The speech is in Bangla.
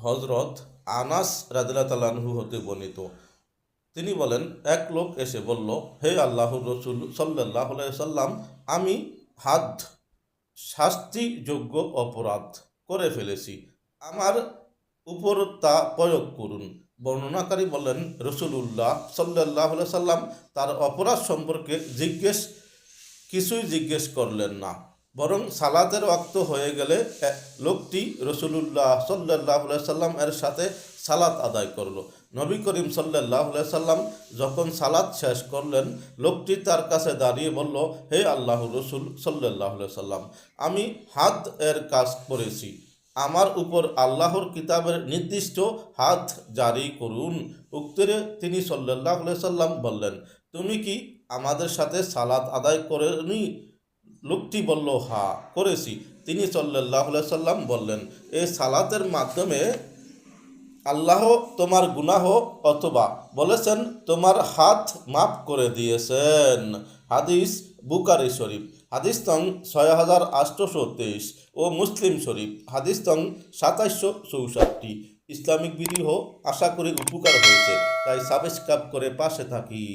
হজরত আনাস রাদিয়াল্লাহু তাআলা আনহু হতে বর্ণিত। তিনি বলেন, এক লোক এসে বলল, হে আল্লাহর রসুল সাল্লাল্লাহু আলাইহি সাল্লাম, আমি হাদ শাস্তিযোগ্য অপরাধ করে ফেলেছি, আমার উপর তা প্রয়োগ করুন। বর্ণনাকারী বলেন, রসুলুল্লাহ সাল্লাল্লাহু আলাইহি সাল্লাম তার অপরাধ সম্পর্কে কিছুই জিজ্ঞেস করলেন না, বরং সালাতের ওয়াক্ত হয়ে গেলে লোকটি রসুলুল্লাহ সাল্লাল্লাহু আলাইহি সাল্লাম এর সাথে সালাত আদায় করলো। নবী করিম সাল্লাল্লাহু আলাইহি সাল্লাম যখন সালাত শেষ করলেন, লোকটি তার কাছে দাঁড়িয়ে বলল, হে আল্লাহর রসুল সাল্লাল্লাহু আলাইহি সাল্লাম, আমি হাদ এর কাজ করেছি, আমার উপর আল্লাহর কিতাবের নির্দিষ্ট হাদ জারি করুন। উত্তরে তিনি সাল্লাল্লাহু আলাইহি সাল্লাম বললেন, তুমি কি আমাদের সাথে সালাত আদায় করেনি? লোকটি বলল, হ্যাঁ করেছি। তিনি সাল্লাল্লাহু আলাইহি সাল্লাম বললেন, এই সালাতের মাধ্যমে আল্লাহ তোমার গুনাহ অথবা বলেছেন তোমার হাত মাফ করে দিয়েছেন। হাদিস বুখারী শরীফ, হাদিস নং 6823 ও মুসলিম শরীফ, হাদিস নং 2764। ইসলামিক ভিডিও আশা করি উপকার হয়েছে, তাই সাবস্ক্রাইব করে পাশে থাকি।